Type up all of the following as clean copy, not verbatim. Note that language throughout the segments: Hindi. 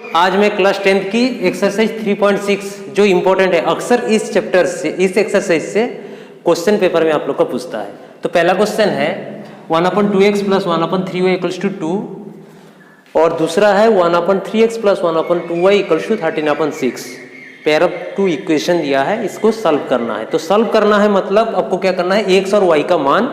आज मैं क्लास 10th की एक्सरसाइज 3.6 जो इम्पोर्टेंट है, अक्सर इस चैप्टर से, इस एक्सरसाइज से क्वेश्चन पेपर में आप लोग का पूछता है। तो पहला क्वेश्चन है 1/2x + 1/3y = 2 और दूसरा है 1/3x + 1/2y = 13/6। Pair of two equation दिया है, इसको सॉल्व करना है। तो सॉल्व करना है मतलब आपको क्या करना है, x और y का मान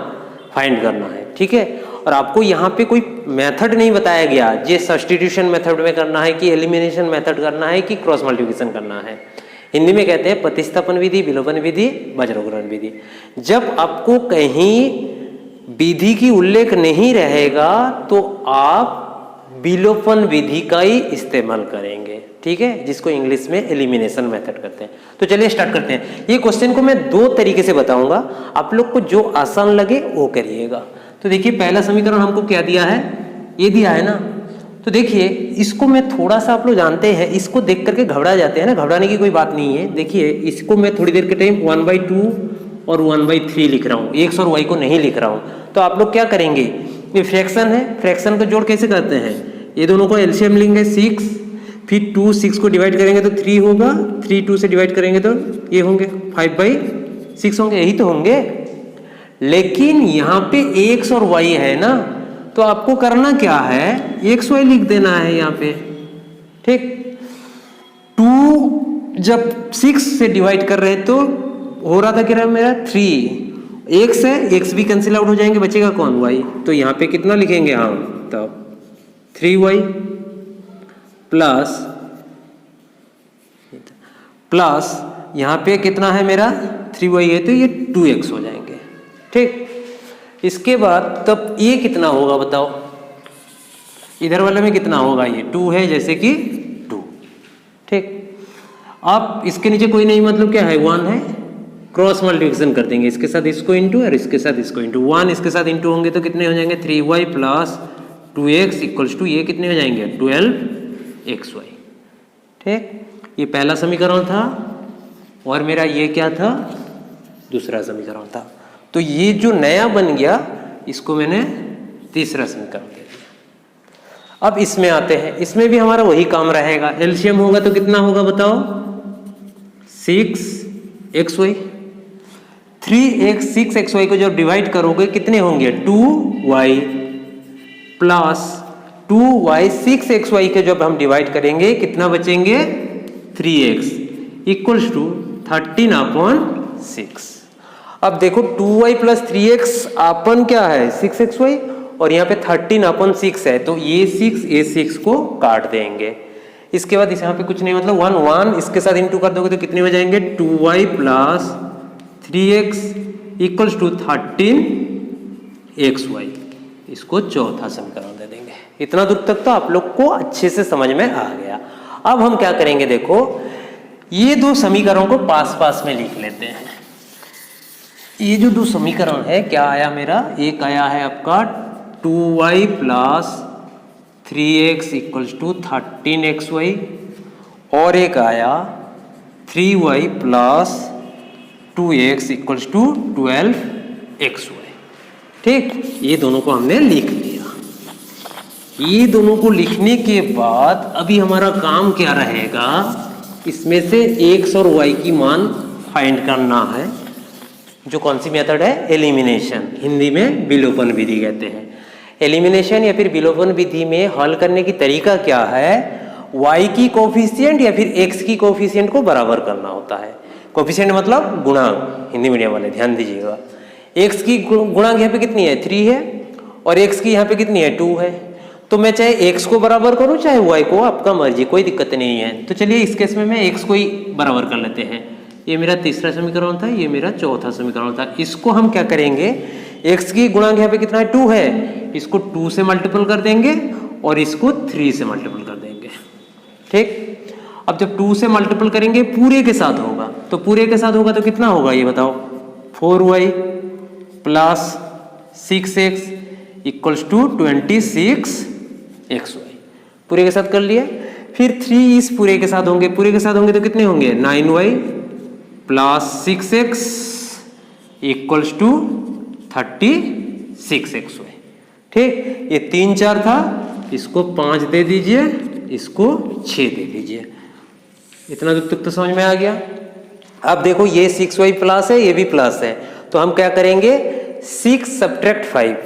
फाइंड करना है, ठीक है। और आपको यहाँ पे कोई मेथड नहीं बताया गया, ये सब्स्टिट्यूशन मेथड में करना है कि एलिमिनेशन मेथड करना है कि क्रॉस मल्टीप्लिकेशन करना है। हिंदी में कहते हैं प्रतिस्थापन विधि, विलोपन विधि, वज्रघूर्ण विधि। जब आपको कहीं विधि की उल्लेख नहीं रहेगा तो आप विलोपन विधि का ही इस्तेमाल करेंगे, ठीक है, जिसको इंग्लिश में एलिमिनेशन मेथड करते हैं। तो चलिए स्टार्ट करते हैं। ये क्वेश्चन को मैं दो तरीके से बताऊंगा, आप लोग को जो आसान लगे वो करिएगा। तो देखिए पहला समीकरण हमको क्या दिया है, ये दिया है ना। तो देखिए इसको मैं थोड़ा सा, आप लोग जानते हैं, इसको देख करके घबरा जाते हैं ना, घबराने की कोई बात नहीं है। देखिए इसको मैं थोड़ी देर के टाइम 1/2 और 1/3 लिख रहा हूँ, x और y को नहीं लिख रहा हूँ। तो आप लोग क्या करेंगे, ये फ्रैक्शन है, फ्रैक्शन का जोड़ कैसे करते हैं, ये दोनों को एलसीएम लेंगे 6, फिर 2 6 को डिवाइड करेंगे तो 3 होगा, 3 2 से डिवाइड करेंगे तो ये होंगे 5/6 होंगे, यही तो होंगे। लेकिन यहाँ पे x और y है ना, तो आपको करना क्या है, x y लिख देना है यहाँ पे, ठीक। 2 जब 6 से डिवाइड कर रहे हैं तो हो रहा था कि मेरा 3, x है, x भी कैंसिल आउट हो जाएंगे, बचेगा कौन, y। तो यहाँ पे कितना लिखेंगे हम, तब 3y प्लस यहाँ पे कितना है मेरा 3y है, तो ये 2x हो जाएंगे, ठीक। इसके बाद तब ये कितना होगा बताओ, इधर वाले में कितना होगा, ये 2 है जैसे कि 2, ठीक। अब इसके नीचे कोई नहीं, मतलब क्या है 1 है, क्रॉस मल्टीप्लिकेशन कर देंगे, इसके साथ इसको इंटू और इसके साथ इसको इंटू, 1 इसके साथ इंटू होंगे तो कितने हो जाएंगे 3y + 2x = ये कितने हो जाएंगे 12xy, ठीक। ये पहला समीकरण था और मेरा ये क्या था, दूसरा समीकरण था। तो ये जो नया बन गया इसको मैंने तीसरा समीकरण दे दिया। अब इसमें आते हैं, इसमें भी हमारा वही काम रहेगा, एलसीएम होगा तो कितना होगा बताओ, 6xy, 3x 6xy को जब डिवाइड करोगे कितने होंगे 2y प्लस 2y 6xy के जब हम डिवाइड करेंगे कितना बचेंगे 3x = 13/6। अब देखो 2y + 3x अपन क्या है 6xy और यहाँ पे 13/6 है, तो ये 6 को काट देंगे। इसके बाद इस यहाँ पे कुछ नहीं, मतलब 1 इसके साथ इंटू कर दोगे तो कितने हो जाएंगे 2y + 3x = 13xy। इसको चौथा समीकरण दे देंगे। इतना दूर तक तो आप लोग को अच्छे से समझ में आ गया। अब हम क्या करेंगे, देखो ये दो समीकरणों को पास पास में लिख लेते हैं। ये जो दो समीकरण है क्या आया मेरा, एक आया है आपका 2y + 3x = 13xy और एक आया 3y + 2x = 12xy, ठीक। ये दोनों को हमने लिख लिया। ये दोनों को लिखने के बाद अभी हमारा काम क्या रहेगा, इसमें से x और y की मान फाइंड करना है, जो कौन सी मेथड है, एलिमिनेशन, हिंदी में विलोपन विधि कहते हैं। एलिमिनेशन या फिर विलोपन विधि में हल करने की तरीका क्या है, y की कोफिशिएंट या फिर x की कोफिशिएंट को बराबर करना होता है। कोफिशिएंट मतलब गुणांक, हिंदी मीडियम वाले ध्यान दीजिएगा। x की गुणांक यहाँ पे कितनी है 3 है और x की यहाँ पे कितनी है 2 है, तो मैं चाहे x को बराबर करूँ चाहे y को, आपका मर्जी, कोई दिक्कत नहीं है। तो चलिए इस केस में मैं x को ही बराबर कर लेते हैं। ये मेरा तीसरा समीकरण था, ये मेरा चौथा समीकरण था। इसको हम क्या करेंगे, x की गुणांक यहाँ पे कितना है 2 है, इसको 2 से मल्टीपल कर देंगे और इसको 3 से मल्टीपल कर देंगे, ठीक। अब जब 2 से मल्टीपल करेंगे पूरे के साथ होगा, तो पूरे के साथ होगा तो कितना होगा ये बताओ, 4y + 6x = 26xy। पूरे के साथ कर लिए। फिर 3 इस पूरे के साथ होंगे, पूरे के साथ होंगे तो कितने होंगे 9y + 6x = 36xy, ठीक। ये 3 4 था, इसको 5 दे दीजिए, इसको 6 दे दीजिए। इतना दूर तक तो समझ में आ गया। अब देखो ये 6y प्लस है, ये भी प्लस है, तो हम क्या करेंगे 6 सब्ट्रैक्ट 5।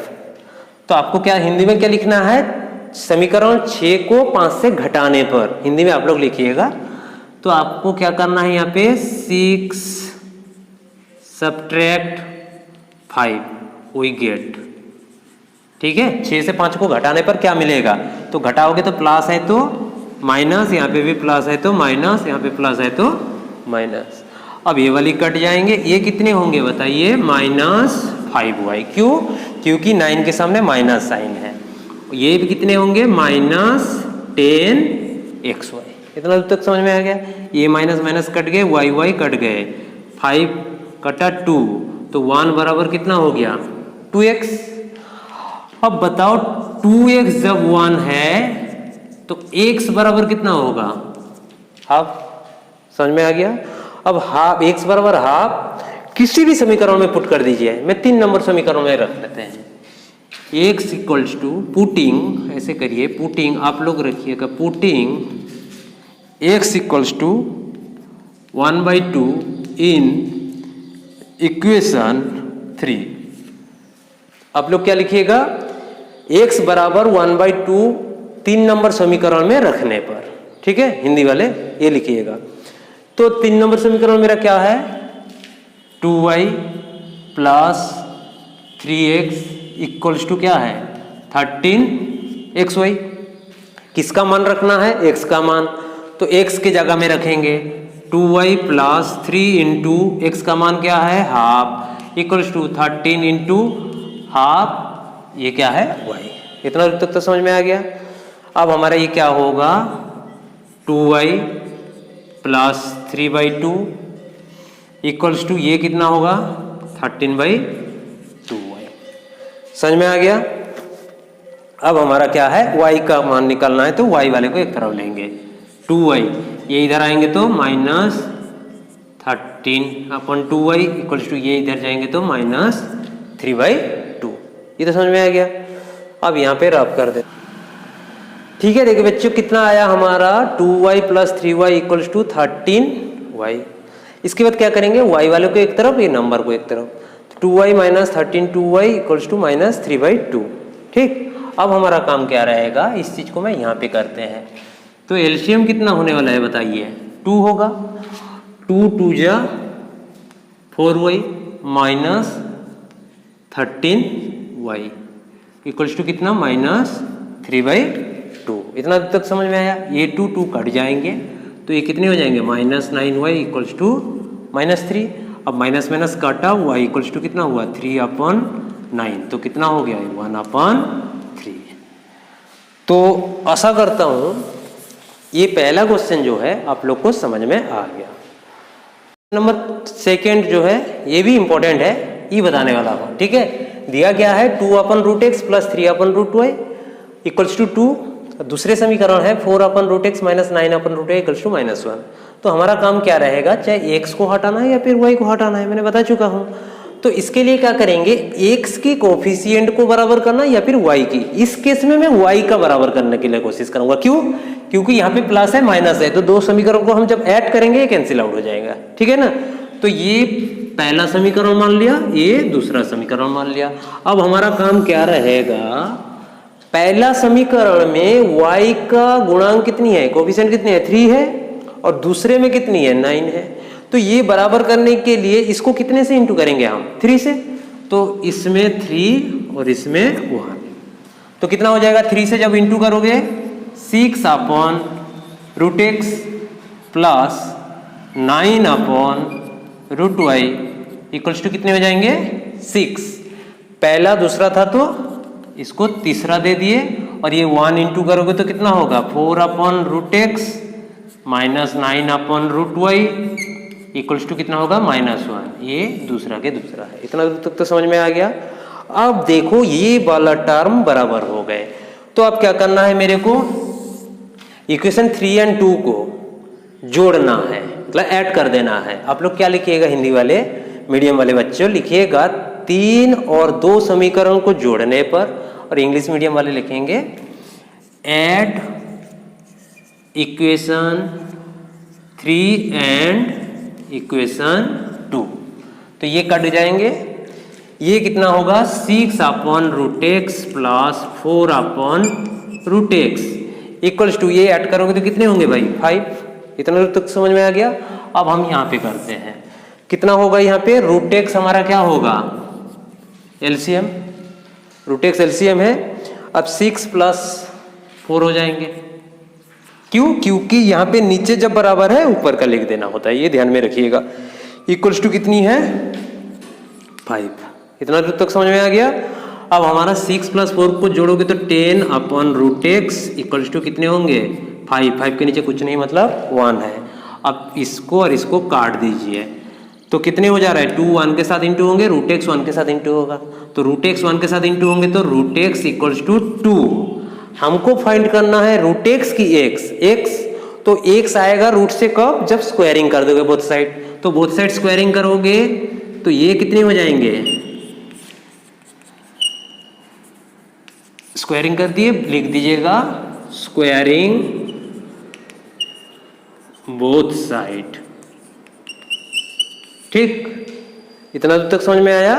तो आपको क्या हिंदी में क्या लिखना है, समीकरण 6 को 5 से घटाने पर हिंदी में आप लोग लिखिएगा। तो आपको क्या करना है यहाँ पे 6 सब्ट्रैक्ट 5 वी गेट, ठीक है। 6 से 5 को घटाने पर क्या मिलेगा, तो घटाओगे तो प्लस है तो माइनस, यहाँ पे भी प्लस है तो माइनस, यहाँ पे प्लस है तो माइनस। अब ये वाली कट जाएंगे, ये कितने होंगे बताइए -5y। क्यों, क्योंकि 9 के सामने माइनस साइन है। ये भी कितने होंगे -10xy। इतना तक समझ में आ गया। ये माइनस माइनस कट गए, y कट गए, 5 कटा 2, तो 1 बराबर कितना हो गया 2x। अब बताओ 2x जब 1 है तो x बराबर कितना होगा हाफ। समझ में आ गया। अब हाफ, x बराबर हाफ किसी भी समीकरण में पुट कर दीजिए। मैं 3 नंबर समीकरण में रख लेते हैं। x इक्वल्स टू पुटिंग, ऐसे करिए पुटिंग, आप लोग रखिएगा putting x equals to 1/2 in equation 3। आप लोग क्या लिखिएगा x बराबर 1/2 3 नंबर समीकरण में रखने पर, ठीक है। हिंदी वाले ये लिखिएगा। तो 3 नंबर समीकरण मेरा क्या है 2y plus 3x equals to क्या है 13xy। किसका मान रखना है, x का मान। तो x के जगह में रखेंगे 2y प्लस 3 इंटू x का मान क्या है half, equals to 13 into half, ये क्या है y। इतना तक तो समझ में आ गया। अब हमारा ये क्या होगा 2y प्लस 3/2 इक्वल्स टू ये कितना होगा 13/2y। समझ में आ गया। अब हमारा क्या है y का मान निकालना है, तो y वाले को एक तरफ लेंगे 2y, ये इधर आएंगे तो -13/2y इक्वल्स टू ये इधर जाएंगे तो -3/2। ये तो समझ में आ गया। अब यहाँ पे रब कर दे, ठीक है। देखिए बच्चों कितना आया हमारा 2y plus 3y equals to 13y। इसके बाद क्या करेंगे y वाले को एक तरफ, ये नंबर को एक तरफ, 2y minus 13/2y equals to -3/2, ठीक। अब हमारा काम क्या रहेगा, इस चीज को मैं यहाँ पे करते हैं। तो एलसीएम कितना होने वाला है बताइए 2 होगा। 2 2 जा 4y minus 13y equals to कितना -3/2। इतना तक समझ में आया। ये 2 2 कट जाएंगे तो ये कितने हो जाएंगे -9y इक्वल्स टू -3। अब माइनस माइनस काटा y इक्वल्स टू कितना हुआ 3/9, तो कितना हो गया 1/3। तो आशा करता हूं ये पहला क्वेश्चन जो है आप लोग को समझ में आ गया। नंबर सेकेंड जो है ये भी इंपॉर्टेंट है, ये बताने वाला हूं, ठीक है। दिया गया है 2/√x plus 3/√y equals to 2। दूसरे समीकरण है 4/√x minus 9/√y equals to -1। तो हमारा काम क्या रहेगा, चाहे x को हटाना है या फिर y को हटाना है, मैंने बता चुका हूं। तो इसके लिए क्या करेंगे x की कोफिशिएंट को बराबर करना या फिर y की। इस केस में मैं y का बराबर करने के लिए कोशिश करूंगा। क्यों, क्योंकि यहाँ पे प्लस है माइनस है, तो दो समीकरण को हम जब ऐड करेंगे ये कैंसिल आउट हो जाएगा, ठीक है ना। तो ये पहला समीकरण मान लिया, ये दूसरा समीकरण मान लिया। अब हमारा काम क्या रहेगा, पहला समीकरण में y का गुणांक कितनी है, कोफिशिएंट कितनी है 3 है, और दूसरे में कितनी है 9 है। तो ये बराबर करने के लिए इसको कितने से इंटू करेंगे हम 3 से। तो इसमें 3 और इसमें 1, तो कितना हो जाएगा 3 से जब इंटू करोगे 6/√x plus 9/√y equals to कितने हो जाएंगे 6। पहला दूसरा था तो इसको तीसरा दे दिए, और ये 1 इंटू करोगे तो कितना होगा 4/√x minus 9/√y equals to कितना होगा -1। ये दूसरा के दूसरा है। इतना दूर तक तो समझ में आ गया। अब देखो ये वाला टर्म बराबर हो गए, तो अब क्या करना है मेरे को इक्वेशन 3 और 2 को जोड़ना है, मतलब ऐड कर देना है। आप लोग क्या लिखिएगा, हिंदी वाले मीडियम वाले बच्चों लिखिएगा 3 और 2 समीकरण को जोड़ने पर, और इंग्लिश मीडियम वाले लिखेंगे ऐड इक्वेशन 3 एंड इक्वेशन 2। तो ये कट जाएंगे, ये कितना होगा 6/√x plus 4/√x equals to, ये ऐड करोगे तो कितने होंगे भाई 5। इतना तक समझ में आ गया। अब हम यहाँ पे करते हैं, कितना होगा यहाँ पे √x हमारा क्या होगा एलसीएम, √x एलसीएम है। अब 6 + 4 हो जाएंगे, क्यों, क्योंकि यहाँ पे नीचे जब बराबर है ऊपर का लिख देना होता है, ये ध्यान में रखिएगा। इक्वल्स टू कितनी है 5। इतना दूर तक समझ में आ गया। अब हमारा 6 + 4 को जोड़ोगे तो 10/√x इक्वल्स टू कितने होंगे 5। 5 के नीचे कुछ नहीं मतलब 1 है। अब इसको और इसको काट दीजिए तो कितने हो जा रहा है 2 1 के साथ इंटू होंगे, √x 1 के साथ इंटू होगा, तो √x 1 के साथ इंटू होंगे तो √x इक्वल्स टू 2। हमको फाइंड करना है √x की x, तो x आएगा रूट से कब, जब स्क्वायरिंग कर दोगे बोथ साइड, तो बोथ साइड स्क्वायरिंग करोगे तो ये कितने हो जाएंगे, स्क्वायरिंग कर दिए, लिख दीजिएगा स्क्वायरिंग बोथ साइड। ठीक, इतना दूर तक समझ में आया।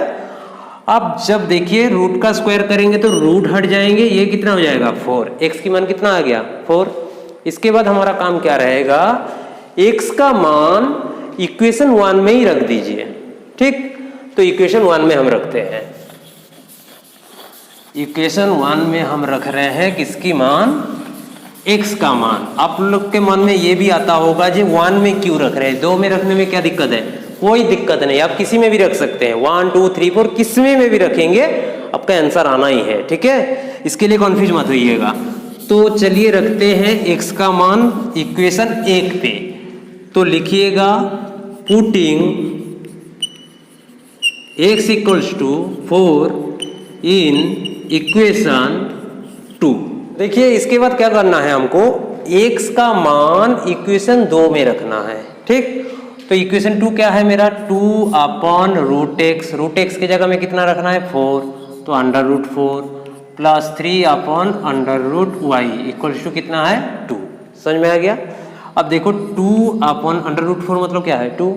अब जब देखिए रूट का स्क्वायर करेंगे तो रूट हट जाएंगे, ये कितना हो जाएगा 4। x की मान कितना आ गया 4। इसके बाद हमारा काम क्या रहेगा, x का मान इक्वेशन 1 में ही रख दीजिए। ठीक, तो इक्वेशन 1 में हम रखते हैं, इक्वेशन 1 में हम रख रहे हैं किसकी मान, x का मान। आप लोग के मन में ये भी आता होगा जी 1 में क्यों रख रहे हैं, 2 में रखने में क्या दिक्कत है, कोई दिक्कत नहीं, आप किसी में भी रख सकते हैं, 1 2 3 4 किस में भी रखेंगे आपका आंसर आना ही है। ठीक है, इसके लिए कंफ्यूज मत होइएगा। तो चलिए रखते हैं x का मान इक्वेशन 1 पे, तो लिखिएगा putting x equals to 4 in equation 2। देखिए इसके बाद क्या करना है हमको, x का मान इक्वेशन 2 में रखना है। ठीक, तो इक्वेशन 2 क्या है मेरा 2/√x, √x की जगह में कितना रखना है 4, तो √4 प्लस 3/√y इक्वल्स टू कितना है 2। समझ में आ गया। अब देखो 2/√4 मतलब क्या है 2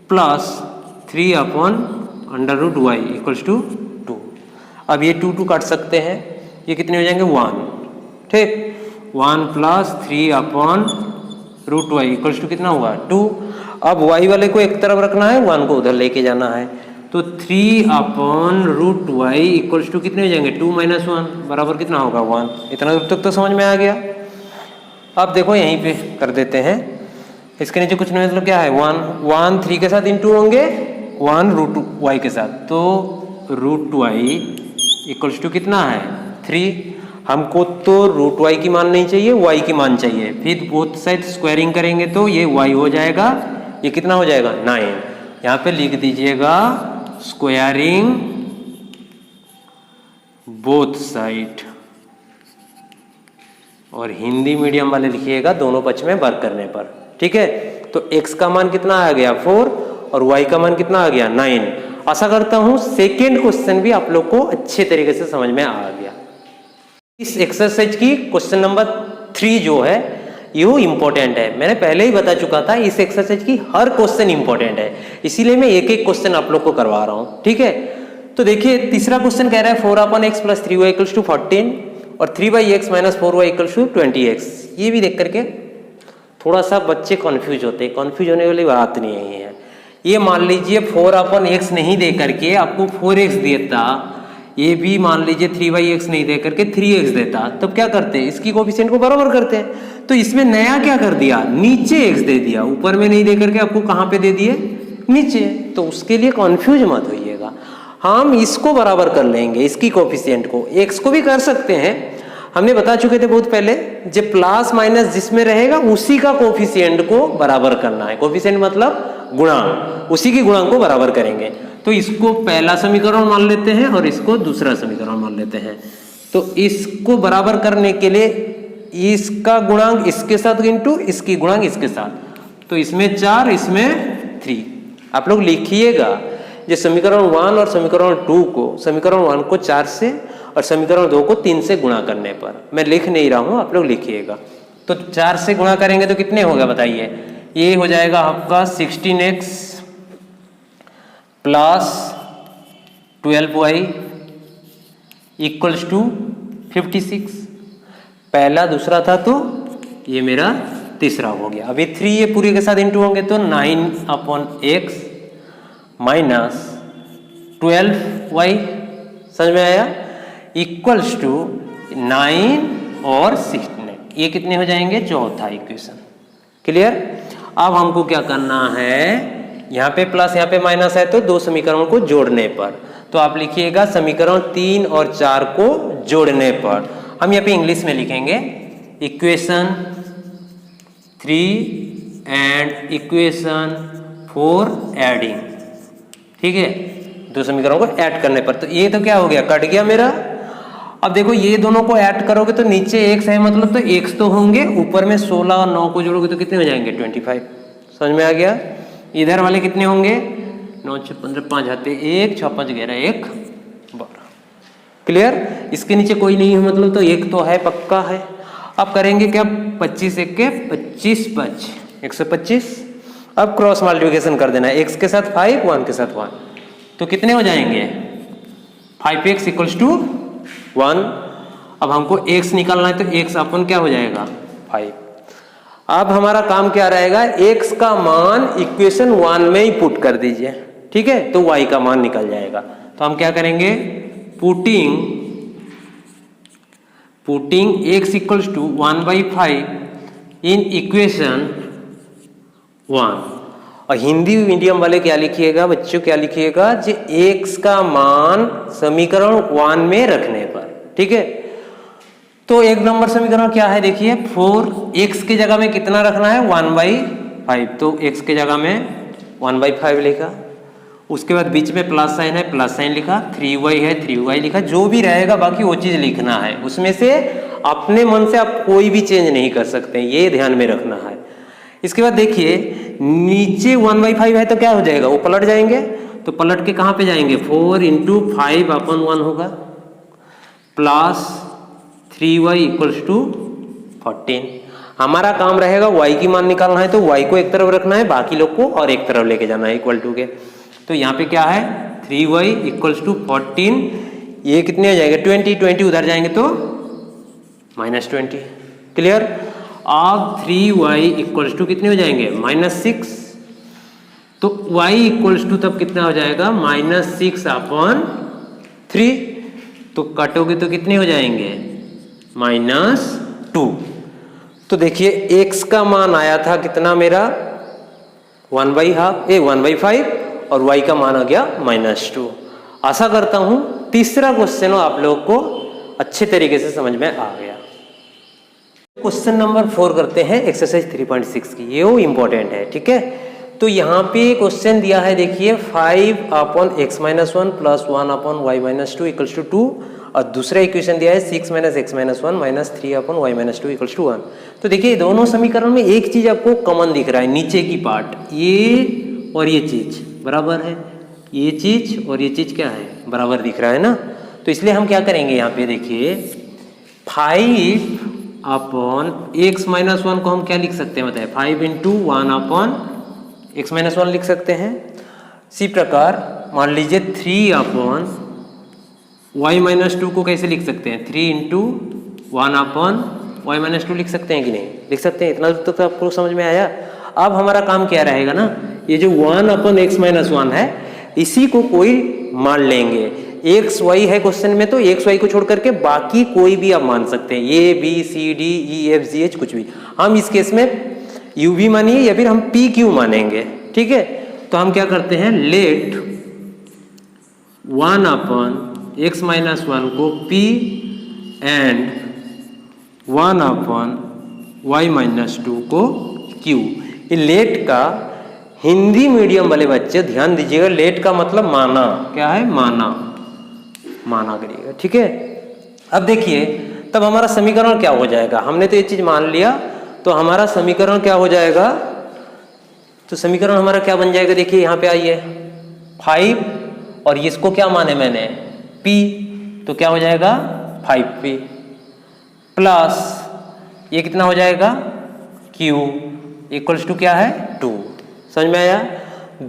प्लस 3/√y इक्वल्स टू 2। अब ये 2 काट सकते हैं, ये कितने हो जाएंगे 1। ठीक, 1 प्लस 3/√y इक्वल्स टू कितना हुआ 2। अब y वाले को एक तरफ रखना है, 1 को उधर लेके जाना है, तो 3/√y इक्वल्स टू कितने हो जाएंगे 2 - 1 बराबर कितना होगा 1। इतना दूर तक तो समझ में आ गया। अब देखो यहीं पे कर देते हैं, इसके नीचे कुछ नहीं मतलब क्या है 1 3 के साथ इंटू होंगे 1√y के साथ, तो √y इक्वल्स टू कितना है 3। हमको तो √y की मान नहीं चाहिए, y की मान चाहिए। फिर बोथ साइड स्क्वायरिंग करेंगे तो ये y हो जाएगा, ये कितना हो जाएगा 9। यहाँ पे लिख दीजिएगा स्क्वायरिंग बोथ साइड, और हिंदी मीडियम वाले लिखिएगा दोनों पक्ष में वर्क करने पर। ठीक है, तो x का मान कितना आ गया 4 और y का मान कितना आ गया 9। आशा करता हूं सेकेंड क्वेश्चन भी आप लोग को अच्छे तरीके से समझ में आ गया। इस एक्सरसाइज की क्वेश्चन नंबर 3 जो है ये इंपॉर्टेंट है, मैंने पहले ही बता चुका था इस एक्सरसाइज की हर क्वेश्चन इंपॉर्टेंट है, इसीलिए मैं एक एक क्वेश्चन आप लोग को करवा रहा हूं। ठीक है, तो देखिए तीसरा क्वेश्चन कह रहा है 4/x + 3y = 14 और 3/x - 4y = 20x। ये भी देख करके थोड़ा सा बच्चे कंफ्यूज होते हैं, कंफ्यूज होने वाली बात नहीं है। ये मान लीजिए 4/x नहीं दे करके आपको 4x देता, ये भी मान लीजिए 3/x नहीं दे करके 3x देता, तब क्या करते हैं इसकी कोफिशिएंट को बराबर करते हैं। तो इसमें नया क्या कर दिया, नीचे x दे दिया, ऊपर में नहीं दे करके आपको कहाँ पे दे दिए नीचे, तो उसके लिए कंफ्यूज मत होइएगा। हम इसको बराबर कर लेंगे, इसकी कोफिशिएंट को, x को भी कर सकते हैं, हमने बता चुके थे बहुत पहले, जब प्लस माइनस जिसमें रहेगा उसी का कोफिशिएंट को बराबर करना है। कोफिशिएंट मतलब गुणांक, उसी की गुणांक को बराबर करेंगे। तो इसको पहला समीकरण मान लेते हैं और इसको दूसरा समीकरण मान लेते हैं। तो इसको बराबर करने के लिए इसका गुणांक इसके साथ इंटू इसकी गुणांक इसके साथ, तो इसमें 4 इसमें 3। आप लोग लिखिएगा जो समीकरण 1 और समीकरण 2 को, समीकरण 1 को 4 से और समीकरण 2 को 3 से गुणा करने पर, मैं लिख नहीं रहा हूं, आप लोग लिखिएगा। तो 4 से गुणा करेंगे तो कितने होगा बताइए? ये हो जाएगा आपका 16x plus 12y equals to 56। पहला दूसरा था तो ये मेरा तीसरा हो गया। अभी 3 ये पूरे के साथ इंटू होंगे तो 9/x माइनस 12y, समझ में आया, इक्वल्स टू 9 और 16। ये कितने हो जाएंगे? चौथा इक्वेशन। क्लियर? अब हमको क्या करना है, यहाँ पे प्लस यहाँ पे माइनस है तो दो समीकरणों को जोड़ने पर, तो आप लिखिएगा समीकरण 3 और 4 को जोड़ने पर। हम यहाँ पे इंग्लिश में लिखेंगे इक्वेशन 3 एंड इक्वेशन 4 एडिंग। ठीक है, दो समीकरणों को ऐड करने पर। तो ये तो क्या हो गया, कट गया मेरा। अब देखो ये दोनों को ऐड करोगे तो नीचे x है, मतलब तो x तो होंगे, ऊपर में 16 और 9 को जोड़ोगे तो कितने हो जाएंगे? 25। समझ में आ गया? इधर वाले कितने होंगे? 9 6 15 5 आते 1 6 5 11 1 12। क्लियर? इसके नीचे कोई नहीं है, मतलब तो एक तो है, पक्का है। अब करेंगे क्या, 25 1 के 25 5 125। अब क्रॉस मल्टीप्लिकेशन कर देना है, x के साथ 5 1 के साथ 1, तो कितने हो जाएंगे? 5x equals to 1। अब हमको x निकालना है तो x अपन क्या हो जाएगा? 5। अब हमारा काम क्या रहेगा, x का मान इक्वेशन 1 में ही पुट कर दीजिए। ठीक है, तो y का मान निकल जाएगा। तो हम क्या करेंगे, putting x equals to 1/5 in equation 1। और हिंदी मीडियम वाले क्या लिखिएगा बच्चों, क्या लिखिएगा, जो x का मान समीकरण 1 में रखने पर। ठीक है, तो एक नंबर समीकरण क्या है देखिए, 4x की जगह में कितना रखना है? 1/5। तो x की जगह में 1/5 लिखा, उसके बाद बीच में प्लस साइन है, प्लस साइन लिखा, 3y है 3y लिखा, जो भी रहेगा बाकी वो चीज लिखना है। उसमें से अपने मन से आप कोई भी चेंज नहीं कर सकते, ये ध्यान में रखना है। इसके बाद देखिए नीचे 1/5 है तो क्या हो जाएगा, वो पलट जाएंगे, तो पलट के कहाँ पे जाएंगे, 4 × 5/1 होगा, प्लस 3y इक्वल्स टू 14। हमारा काम रहेगा y की मान निकालना है, तो y को एक तरफ रखना है, बाकी लोग को और एक तरफ लेके जाना है इक्वल टू के। तो यहाँ पे क्या है, 3y इक्वल्स टू 14, ये कितने हो जाएंगे 20, 20 उधर जाएंगे तो -20। क्लियर? अब 3y इक्वल्स टू कितने हो जाएंगे, -6। तो y इक्वल्स टू तब कितना हो जाएगा, -6/3। तो कटोगे तो कितने हो जाएंगे, -2। तो देखिए x का मान आया था कितना मेरा, 1/5 और y का मान आ गया -2। आशा करता हूं तीसरा क्वेश्चन आप लोग को अच्छे तरीके से समझ में आ गया। क्वेश्चन नंबर 4 करते हैं एक्सरसाइज 3.6 की, ये वो इंपॉर्टेंट है। ठीक है, तो यहाँ पे क्वेश्चन दिया है देखिए 5/x - 1 plus 1/y - 2 equals to 2, और दूसरा इक्वेशन दिया है 6 - x - 1 minus 3/y - 2 equals to 1। तो देखिए दोनों समीकरण में एक चीज आपको कॉमन दिख रहा है, नीचे की पार्ट, ये और ये चीज बराबर है, ये चीज और ये चीज क्या है, बराबर दिख रहा है ना। तो इसलिए हम क्या करेंगे, यहाँ पे देखिए 5/x - 1 को हम क्या लिख सकते हैं बताइए, 5 × 1/x - 1 लिख सकते हैं। इसी प्रकार मान लीजिए 3/y - 2 को कैसे लिख सकते हैं, 3 × 1/y - 2 लिख सकते हैं कि नहीं, लिख सकते हैं। इतना तो आपको समझ में आया। अब हमारा काम क्या रहेगा ना, ये जो 1/x - 1 है इसी को कोई मान लेंगे, एक्स वाई है क्वेश्चन में, तो एक्स वाई को छोड़ करके बाकी कोई भी आप मान सकते हैं, A B C D E F G H कुछ भी। हम इस केस में यू भी मानिए या फिर हम पी क्यू मानेंगे। ठीक है, तो हम क्या करते हैं, लेट 1/x - 1 को p एंड 1/y - 2 को q। ये लेट का हिंदी मीडियम वाले बच्चे ध्यान दीजिएगा, लेट का मतलब माना, क्या है, माना करिएगा। ठीक है, अब देखिए तब हमारा समीकरण क्या हो जाएगा, हमने तो ये चीज मान लिया, तो हमारा समीकरण क्या हो जाएगा, तो समीकरण हमारा क्या बन जाएगा, देखिए यहाँ पे आइए 5 और इसको क्या माने मैंने p, तो क्या हो जाएगा 5p प्लस ये कितना हो जाएगा Q इक्वल्स टू क्या है 2। समझ में आया।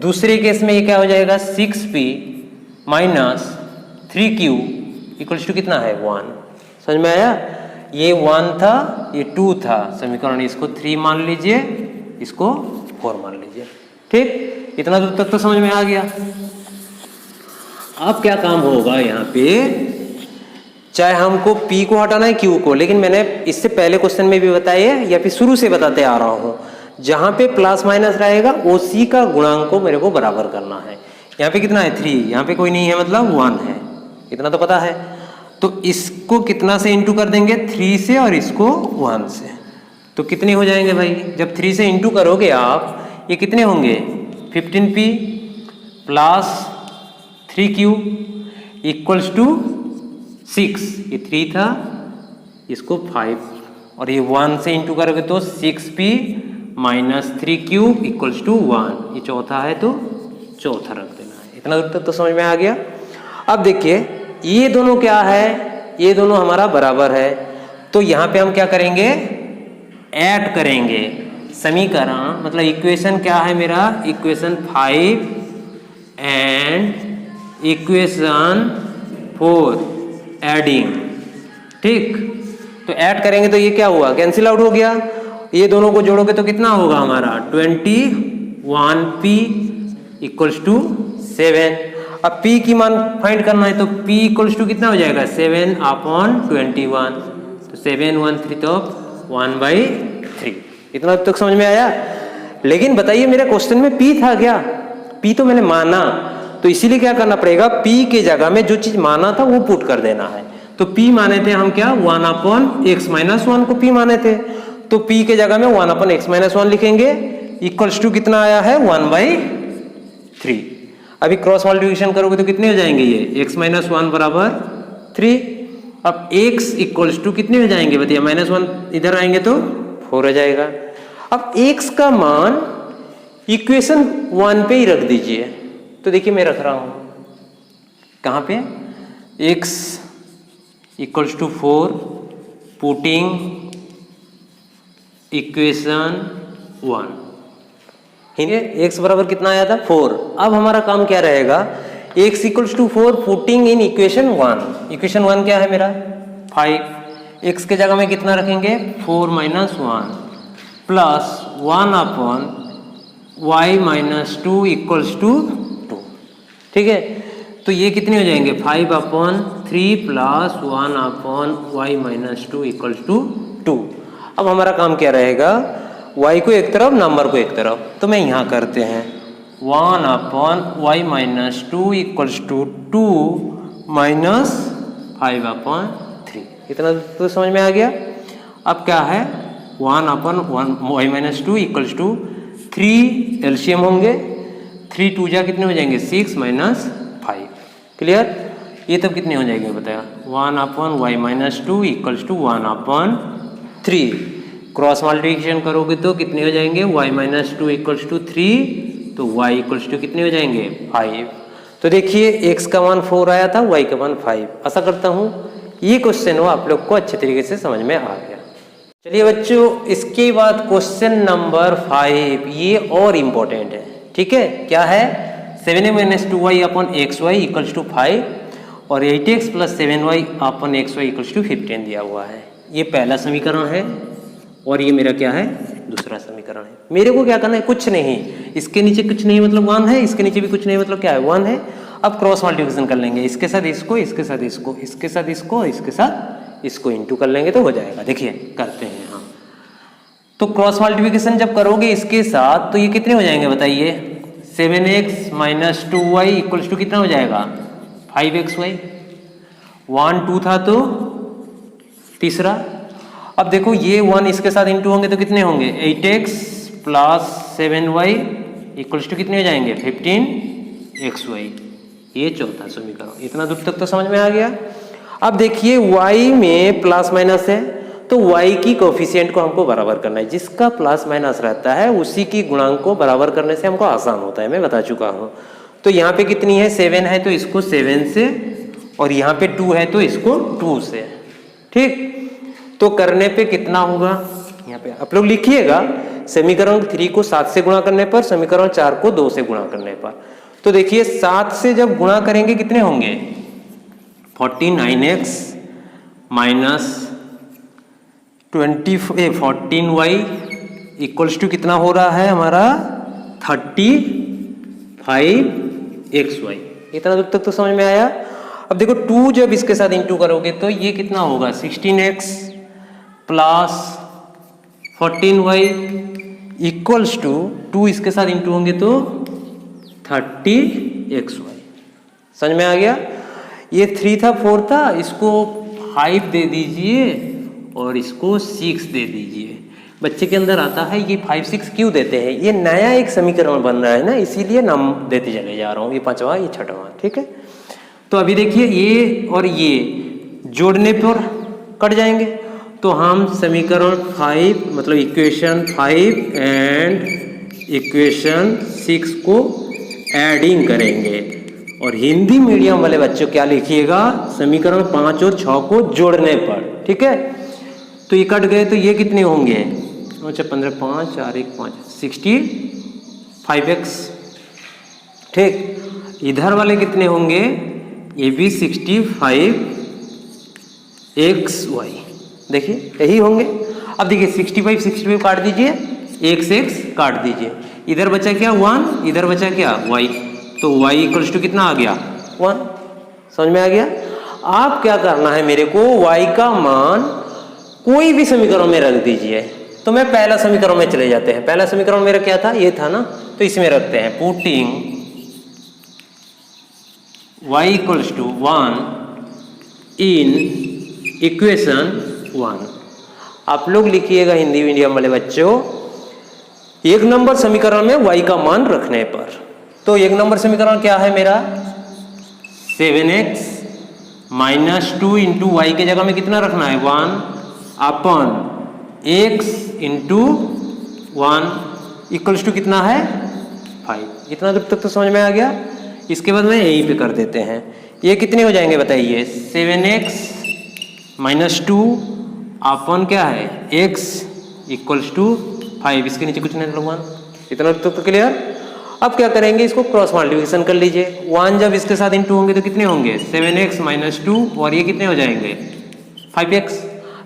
दूसरे केस में ये क्या हो जाएगा 6P minus 3Q equals to कितना है 1। समझ में आया। ये 1 था ये 2 था समीकरण, इसको 3 मान लीजिए, इसको 4 मान लीजिए। ठीक, इतना दूर तक तो समझ में आ गया। अब क्या काम होगा यहाँ पे, चाहे हमको P को हटाना है Q को, लेकिन मैंने इससे पहले क्वेश्चन में भी बताया या फिर शुरू से बताते आ रहा हूँ, जहां पे प्लस माइनस रहेगा उसी का गुणांक को मेरे को बराबर करना है। यहाँ पे कितना है 3, यहाँ पे कोई नहीं है मतलब 1 है, इतना तो पता है। तो इसको कितना से इंटू कर देंगे 3 से और इसको 1 से, तो कितने हो जाएंगे भाई। जब 3 से इंटू करोगे आप, ये कितने होंगे 15P plus 3Q equals to 6। ये 3 था, इसको 5 और ये 1 से इंटू करोगे तो 6P minus 3Q equals to 1। ये चौथा है तो चौथा रख देना है। इतना दूर तक तो समझ में आ गया। अब देखिए ये दोनों क्या है, ये दोनों हमारा बराबर है, तो यहाँ पे हम क्या करेंगे ऐड करेंगे समीकरण, मतलब इक्वेशन क्या है मेरा, इक्वेशन 5 एंड इक्वेशन 4 एडिंग। ठीक, तो ऐड करेंगे तो ये क्या हुआ कैंसिल आउट हो गया, ये दोनों को जोड़ोगे तो कितना होगा हमारा 21P इक्वल्स टू 7। अब P की मान फाइंड करना है तो P इक्वल्स टू कितना हो जाएगा 7/21, तो 7 1 3 तो 1/3। इतना तक समझ में आया। लेकिन बताइए मेरे क्वेश्चन में P था क्या, P तो मैंने माना, तो इसीलिए क्या करना पड़ेगा P के जगह में जो चीज माना था वो पुट कर देना है। तो P माने थे हम क्या 1/x-1 को P माने थे, तो P के जगह में 1/x-1 लिखेंगे इक्वल्स टू कितना आया है 1/3। अभी क्रॉस मल्टीप्लिकेशन करोगे तो कितने हो जाएंगे ये x-1 बराबर 3। अब x इक्वल्स टू कितने हो जाएंगे बताइए, -1 इधर आएंगे तो 4 हो जाएगा। अब x का मान इक्वेशन 1 पे ही रख दीजिए, तो देखिए मैं रख रहा हूं कहां पे, x equals to 4 putting equation 1, ठीक है। x बराबर कितना आया था 4। अब हमारा काम क्या रहेगा, x equals to 4 putting in equation 1। Equation 1 क्या है मेरा 5, x के जगह में कितना रखेंगे 4 - 1 प्लस 1/y-2 इक्वल्स टू 2। ठीक है, तो ये कितने हो जाएंगे 5/3 प्लस 1/y-2 इक्वल्स टू 2। अब हमारा काम क्या रहेगा, y को एक तरफ नंबर को एक तरफ, तो मैं यहाँ करते हैं 1/y-2 इक्वल्स टू 2 माइनस 5/3। इतना तो समझ में आ गया। अब क्या है 1/y-2 इक्वल्स टू 3 एलसीएम होंगे, 3 2 जा कितने हो जाएंगे 6 माइनस 5। क्लियर, ये तब कितने हो जाएंगे बताया 1/y-2 equals to 1/3। Cross multiplication करोगे तो कितने हो जाएंगे y-2 इक्वल्स टू 3, तो y इक्वल्स टू कितने हो जाएंगे 5। तो देखिए x का मान 4 आया था, y का मान 5। आशा करता हूँ ये क्वेश्चन हो आप लोग को अच्छे तरीके से समझ में आ गया। चलिए बच्चों, इसके बाद क्वेश्चन नंबर 5, ये और इम्पोर्टेंट है। ठीक है, क्या है 7a-2y/xy इक्वल्स टू 5 और 8x + 7y/xy इक्वल्स टू 15 दिया हुआ है। ये पहला समीकरण है और ये मेरा क्या है दूसरा समीकरण है। मेरे को क्या करना है, कुछ नहीं, इसके नीचे कुछ नहीं मतलब 1 है, इसके नीचे भी कुछ नहीं मतलब क्या है 1 है। अब क्रॉस मल्टीप्लिकेशन कर लेंगे, इसके साथ इसको, इसके साथ इसको, इसके साथ इसको, इसके साथ इसको इंटू कर लेंगे तो हो जाएगा। देखिए करते हैं हम, तो क्रॉस मल्टीप्लिकेशन जब करोगे इसके साथ तो ये कितने हो जाएंगे बताइए 7x - 2y इक्वल्स टू कितना हो जाएगा 5xy। 1 2 था तो तीसरा। अब देखो ये 1 इसके साथ इंटू होंगे तो कितने होंगे 8x + 7y इक्वल्स टू कितने हो जाएंगे 15xy। ये चौथा समीकरण। इतना दूर तक तो समझ में आ गया। अब देखिए y में प्लस माइनस है तो y की कोफिशिएंट को हमको बराबर करना है। जिसका प्लस माइनस रहता है उसी की गुणांक को बराबर करने से हमको आसान होता है, मैं बता चुका हूँ। तो यहाँ पे कितनी है 7 है तो इसको 7 से, और यहाँ पे 2 है तो इसको 2 से। ठीक, तो करने पे कितना होगा यहाँ पे आप लोग लिखिएगा समीकरण 3 को 7 से गुणा करने पर, समीकरण 4 को 2 से गुणा करने पर। तो देखिए 7 से जब गुणा करेंगे कितने होंगे 49x minus 14y equals to कितना हो रहा है हमारा 35xy। इतना दूर तक तो समझ में आया। अब देखो 2 जब इसके साथ इंटू करोगे तो ये कितना होगा 16x plus 14y equals to 2 इसके साथ इंटू होंगे तो 30xy। समझ में आ गया। ये 3 था 4 था, इसको 5 दे दीजिए और इसको 6 दे दीजिए। बच्चे के अंदर आता है ये 5 6 क्यों देते हैं, ये नया एक समीकरण बन रहा है ना, इसीलिए नाम देते चले जा रहा हूँ, ये 5वां ये 6वां। ठीक है, तो अभी देखिए ये और ये जोड़ने पर कट जाएंगे, तो हम समीकरण 5 मतलब इक्वेशन 5 एंड इक्वेशन 6 को एडिंग करेंगे। और हिंदी मीडियम वाले बच्चों क्या लिखिएगा समीकरण 5 और 6 को जोड़ने पर। ठीक है, तो ये कट गए तो ये कितने होंगे 15 5 4 1 5 65x। ठीक, इधर वाले कितने होंगे ये भी 65xy। देखिए यही होंगे। अब देखिए 65 काट दीजिए, x काट दीजिए, इधर बचा क्या 1, इधर बचा क्या y, तो y इक्वल्स टू कितना आ गया 1। समझ में आ गया। आप क्या करना है मेरे को y का मान कोई भी समीकरण में रख दीजिए। तो मैं पहला समीकरण में चले जाते हैं। पहला समीकरण मेरा क्या था ये था ना, तो इसमें रखते हैं putting y equals to 1 in equation 1। आप लोग लिखिएगा हिंदी मीडियम वाले बच्चों 1 नंबर समीकरण में y का मान रखने पर। तो 1 नंबर समीकरण क्या है मेरा 7x माइनस 2 इंटू वाई के जगह में कितना रखना है 1 अपन x इंटू 1 इक्वल्स टू कितना है 5। इतना दूर तक तो समझ में आ गया। इसके बाद में यहीं पे कर देते हैं। ये कितने हो जाएंगे बताइए 7x माइनस 2 अपन क्या है x इक्वल्स टू 5। इसके नीचे कुछ नहीं 1। इतना दूर तक तो क्लियर। अब क्या करेंगे इसको क्रॉस मल्टीप्लिकेशन कर लीजिए। 1 जब इसके साथ इंटू होंगे तो कितने होंगे 7x माइनस 2 और ये कितने हो जाएंगे 5x।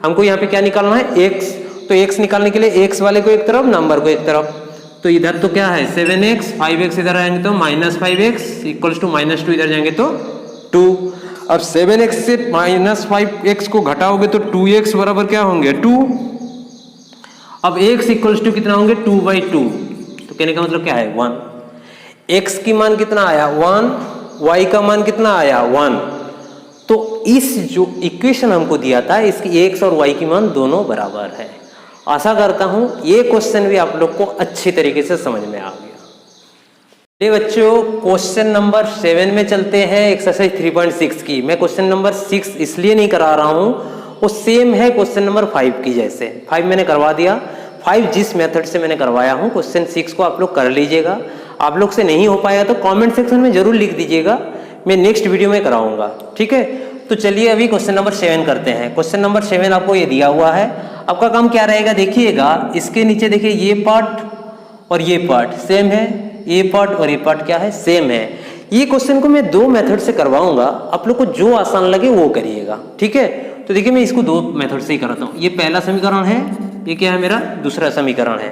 हमको यहाँ पे क्या निकालना है x, तो x निकालने के लिए x वाले को एक तरफ नंबर को एक तरफ, तो इधर तो क्या है 7x 5x इधर आएंगे तो minus 5x equals to minus 2 इधर जाएंगे तो 2। अब 7x से माइनस 5x को घटाओगे तो 2x बराबर क्या होंगे 2। अब x इक्वल्स टू कितना होंगे 2/2, तो कहने का मतलब क्या है 1। x की मान कितना आया 1, y का मान कितना आया 1। तो इस जो इक्वेशन हमको दिया था इसकी x और y की मान दोनों बराबर है। आशा करता हूं ये क्वेश्चन भी आप लोग को अच्छी तरीके से समझ में आ गया। ये बच्चों क्वेश्चन नंबर 7 में चलते हैं एक्सरसाइज 3.6 की। मैं क्वेश्चन नंबर 6 इसलिए नहीं करा रहा हूं, वो सेम है क्वेश्चन नंबर 5 की जैसे। 5 मैंने करवा दिया, 5 जिस मेथड से मैंने करवाया हूं क्वेश्चन 6 को आप लोग कर लीजिएगा। आप लोग से नहीं हो पाया तो कमेंट सेक्शन में जरूर लिख दीजिएगा, मैं नेक्स्ट वीडियो में कराऊंगा। ठीक है, तो चलिए अभी क्वेश्चन नंबर 7 करते हैं। क्वेश्चन नंबर 7 आपको ये दिया हुआ है। आपका काम क्या रहेगा देखिएगा, इसके नीचे देखिए ये पार्ट और ये पार्ट सेम है, ये पार्ट और ये पार्ट क्या है सेम है। ये क्वेश्चन को मैं 2 मेथड से करवाऊंगा, आप लोग को जो आसान लगे वो करिएगा। ठीक है, तो देखिए मैं इसको 2 मेथड से ही कराता हूँ। ये पहला समीकरण है, ये क्या है मेरा दूसरा समीकरण है।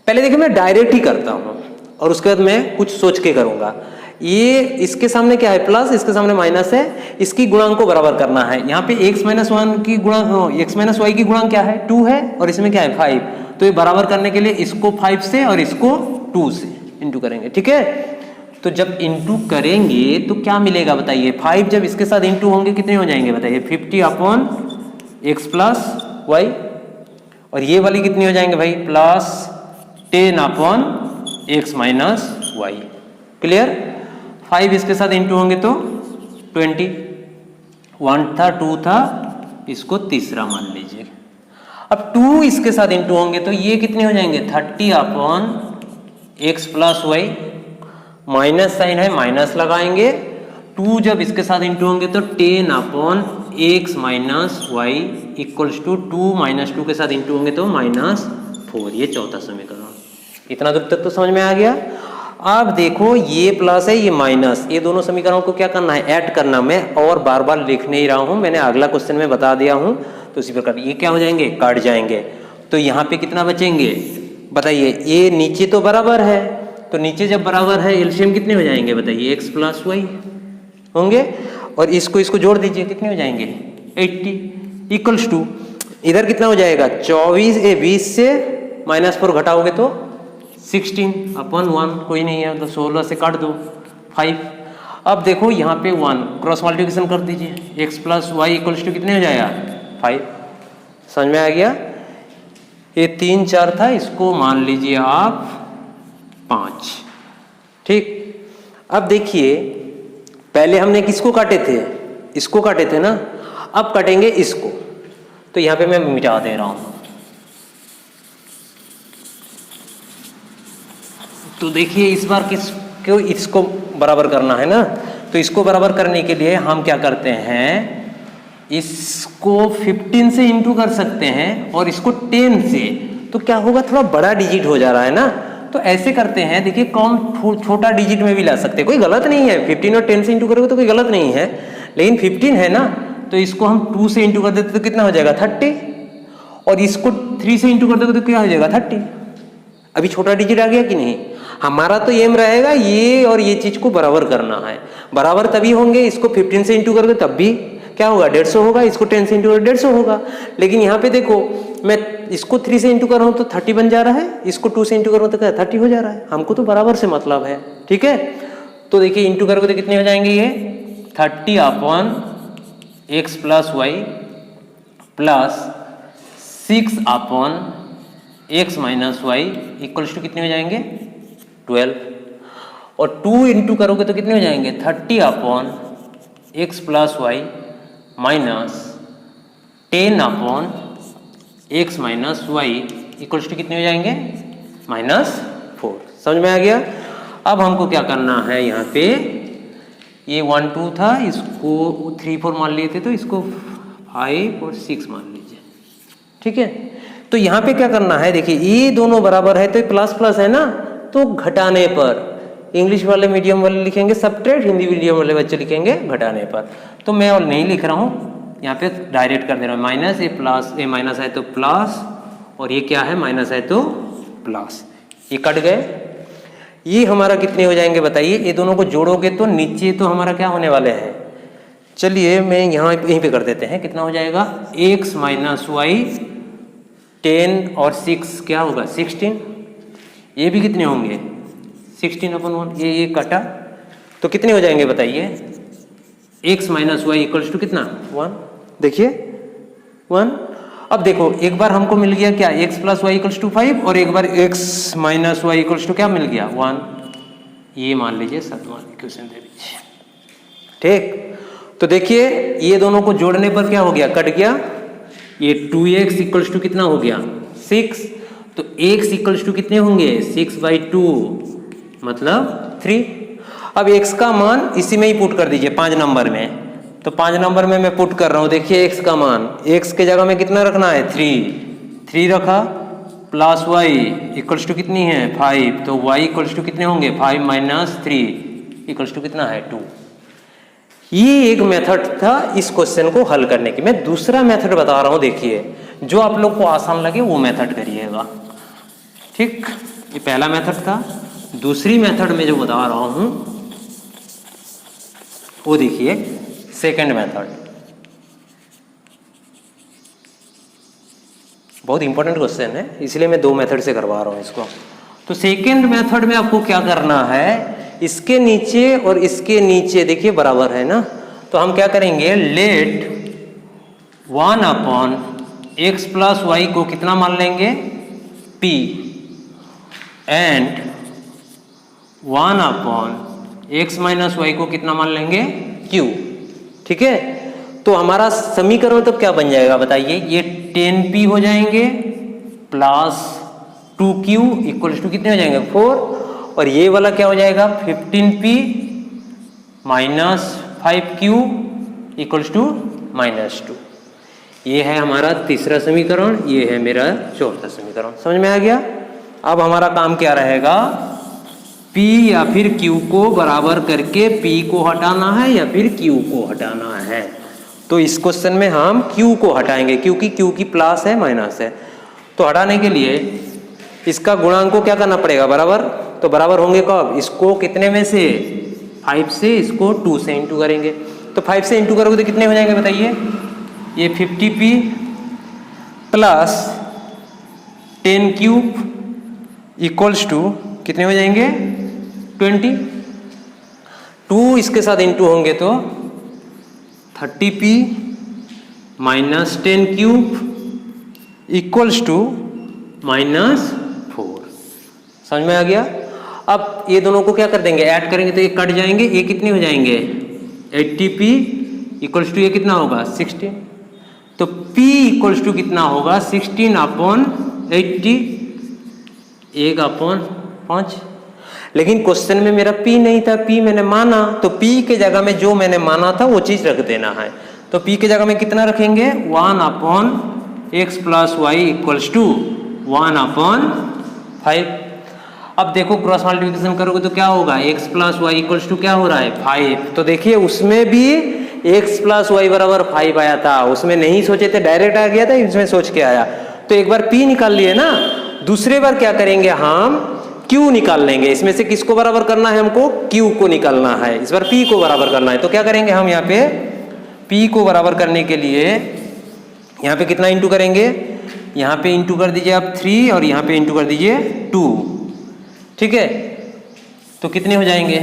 पहले देखिए मैं डायरेक्ट ही करता हूँ और उसके बाद मैं कुछ सोच के करूंगा। ये इसके सामने क्या है प्लस, इसके सामने माइनस है, इसकी गुणांक को बराबर करना है। यहाँ पे x माइनस 1 की गुणांक x माइनस y की गुणांक क्या है 2 है और इसमें क्या है 5। तो ये बराबर करने के लिए इसको 5 से और इसको 2 से इंटू करेंगे। ठीक है, तो जब इंटू करेंगे तो क्या मिलेगा बताइए 5 जब इसके साथ इंटू होंगे कितने हो जाएंगे बताइए 50 अपॉन x प्लस y, और ये वाली कितनी हो जाएंगे भाई plus 10 upon x minus y। Clear. 5 इसके साथ इंटू होंगे तो 20, 1 था 2 था, इसको तीसरा मान लीजिए। अब 2 इसके साथ इंटू होंगे तो ये कितने हो जाएंगे 30 upon x plus y, minus sign है माइनस लगाएंगे। 2 जब इसके साथ इंटू होंगे तो 10 upon x minus y equals to 2 minus 2 के साथ इंटू होंगे तो -4। ये चौथा समीकरण। इतना दूर तक तो समझ में आ गया। अब देखो ये प्लस है ये माइनस, ये दोनों समीकरणों को क्या करना है, ऐड करना। मैं और बार बार लिख नहीं रहा हूं, मैंने अगला क्वेश्चन में बता दिया हूं। तो इसी प्रकार ये क्या हो जाएंगे, काट जाएंगे। तो यहाँ पे कितना बचेंगे बताइए, ये नीचे तो बराबर है, तो नीचे जब बराबर है एलसीएम कितने हो जाएंगे बताइए, x प्लस वाई होंगे। और इसको जोड़ दीजिए, कितने हो जाएंगे 80 इक्वल्स टू इधर कितना हो जाएगा 20 से -4 घटाओगे तो 16/1, कोई नहीं है तो 16 से काट दो 5। अब देखो यहाँ पे 1 क्रॉस मल्टीप्लिकेशन कर दीजिए, x plus y equals to कितने हो जाएगा 5। समझ में आ गया। ये 3 4 था, इसको मान लीजिए आप 5। ठीक, अब देखिए पहले हमने किसको काटे थे, इसको काटे थे ना, अब काटेंगे इसको। तो यहां पे मैं मिटा दे रहा हूं। तो देखिए इस बार किसको, इसको बराबर करना है ना, तो इसको बराबर करने के लिए हम क्या करते हैं, इसको 15 से इंटू कर सकते हैं और इसको 10 से, तो क्या होगा थोड़ा बड़ा डिजिट हो जा रहा है ना। तो ऐसे करते हैं, देखिए कौन छोटा डिजिट में भी ला सकते हैं, कोई गलत नहीं है। 15 और 10 से इंटू करोगे तो कोई गलत नहीं है, लेकिन 15 है ना, तो इसको हम 2 से इंटू कर देते तो कितना हो जाएगा 30, और इसको 3 से इंटू कर दोगे तो क्या हो जाएगा 30। अभी छोटा डिजिट आ गया कि नहीं। हमारा तो एम रहेगा ये और ये चीज को बराबर करना है। बराबर तभी होंगे, इसको 15 से इंटू करोगे तब भी क्या होगा 150 होगा, इसको 10 से इंटू करोगे 150 होगा। लेकिन यहाँ पे देखो मैं इसको 3 से इंटू कर रहा हूँ तो 30 बन जा रहा है, इसको 2 से इंटू कर रहा हूँ तो क्या 30 हो जा रहा है। हमको तो बराबर से मतलब है, ठीक है। तो देखिए इंटू करोगे तो कितने हो जाएंगे, ये 30/x plus y plus 6/x minus y equals to कितने हो जाएंगे 12। और 2 इंटू करोगे तो कितने हो जाएंगे 30/x plus y minus 10/x minus y equals to कितने हो जाएंगे -4। समझ में आ गया। अब हमको क्या करना है, यहाँ पे ये 1 2 था, इसको 3 4 मान लिए थे, तो इसको 5 और 6 मान लीजिए, ठीक है। तो यहाँ पे क्या करना है, देखिए ये दोनों बराबर है तो ये प्लस प्लस है ना, तो घटाने पर, इंग्लिश वाले मीडियम वाले लिखेंगे सब्ट्रैक्ट, हिंदी मीडियम वाले बच्चे लिखेंगे घटाने पर। तो मैं और नहीं लिख रहा हूँ, यहाँ पे डायरेक्ट कर दे रहा हूँ, माइनस ए प्लस, ए माइनस है तो प्लस, और ये क्या है माइनस है तो प्लस, ये कट गए। ये हमारा कितने हो जाएंगे बताइए, ये दोनों को जोड़ोगे तो नीचे तो हमारा क्या होने वाले हैं, चलिए मैं यहाँ यहीं पे कर देते हैं, कितना हो जाएगा x माइनस वाई 10 और 6 क्या होगा 16। ये भी कितने होंगे 16/1, ये कटा तो कितने हो जाएंगे बताइए, x minus y equals to कितना 1। देखिए 1। अब देखो एक बार हमको मिल गया क्या x plus y equals to 5, और एक बार x minus y equals to क्या मिल गया 1। ये मान लीजिए 7वां इक्वेशन दे दीजिए, ठीक। तो देखिए ये दोनों को जोड़ने पर क्या हो गया, कट गया। ये 2x इक्वल्स टू कितना हो गया 6, तो x इक्वल्स टू कितने होंगे 6/2 मतलब 3। अब x का मान इसी में ही पुट कर दीजिए 5 नंबर में, तो 5 नंबर में मैं पुट कर रहा हूँ। देखिए x का मान, x के जगह में कितना रखना है 3 रखा, प्लस y इक्वल्स टू कितनी है 5, तो y इक्वल्स टू कितने होंगे 5 माइनस 3 इक्वल्स टू कितना है 2। ये एक मेथड था इस क्वेश्चन को हल करने की। मैं दूसरा मेथड बता रहा हूं, देखिए जो आप लोग को आसान लगे वो मेथड करिएगा, ठीक। ये पहला मेथड था। दूसरी मेथड में जो बता रहा हूं वो देखिए सेकंड मेथड, बहुत इंपॉर्टेंट क्वेश्चन है इसलिए मैं 2 मेथड से करवा रहा हूं इसको। तो सेकंड मेथड में आपको क्या करना है, इसके नीचे और इसके नीचे देखिए बराबर है ना, तो हम क्या करेंगे, लेट 1/x प्लस वाई को कितना मान लेंगे p, and 1/x minus Y को कितना मान लेंगे q, ठीक है। तो हमारा समीकरण तो क्या बन जाएगा बताइए, ये 10p हो जाएंगे प्लस 2q इक्वल्स टू कितने हो जाएंगे 4, और ये वाला क्या हो जाएगा 15p minus 5q equals to -2। ये है हमारा तीसरा समीकरण, ये है मेरा चौथा समीकरण। समझ में आ गया? अब हमारा काम क्या रहेगा, P या फिर Q को बराबर करके P को हटाना है या फिर Q को हटाना है। तो इस क्वेश्चन में हम Q को हटाएंगे क्योंकि Q की प्लस है माइनस है। तो हटाने के लिए इसका गुणांक को क्या करना पड़ेगा, बराबर। तो बराबर होंगे कब, इसको कितने में से, 5 से, इसको 2 से इंटू करेंगे। तो 5 से इंटू करोगे तो कितने हो जाएंगे बताइए, ये 50p plus 10 cube equals to कितने हो जाएंगे 20। 2 इसके साथ इंटू होंगे तो 30p minus 10 cube equals to -4। समझ में आ गया? अब ये दोनों को क्या कर देंगे, ऐड करेंगे तो ये कट जाएंगे, ये कितने हो जाएंगे 80p इक्वल्स टू ये कितना होगा 16। तो p इक्वल्स टू कितना होगा 16/80, 1/5। लेकिन क्वेश्चन में मेरा p नहीं था, p मैंने माना, तो p के जगह में जो मैंने माना था वो चीज रख देना है। तो p के जगह में कितना रखेंगे 1/x + y इक्वल्स टू 1/5। अब देखो क्रॉस मल्टीप्लिकेशन करोगे तो क्या होगा, x + y इक्वल्स टू क्या हो रहा है 5। तो देखिए उसमें भी x + y बराबर 5 आया था, उसमें नहीं सोचे थे, डायरेक्ट आ गया था, इसमें सोच के आया। तो एक बार p निकाल लिए ना, दूसरे बार क्या करेंगे हम q निकाल लेंगे। इसमें से किसको बराबर करना है हमको, q को निकालना है, इस बार p को बराबर करना है। तो क्या करेंगे हम यहाँ पे p को बराबर करने के लिए यहाँ पे कितना इंटू करेंगे, यहाँ पे इंटू कर दीजिए आप 3 और यहाँ पे इंटू कर दीजिए 2। ठीक है, तो कितने हो जाएंगे,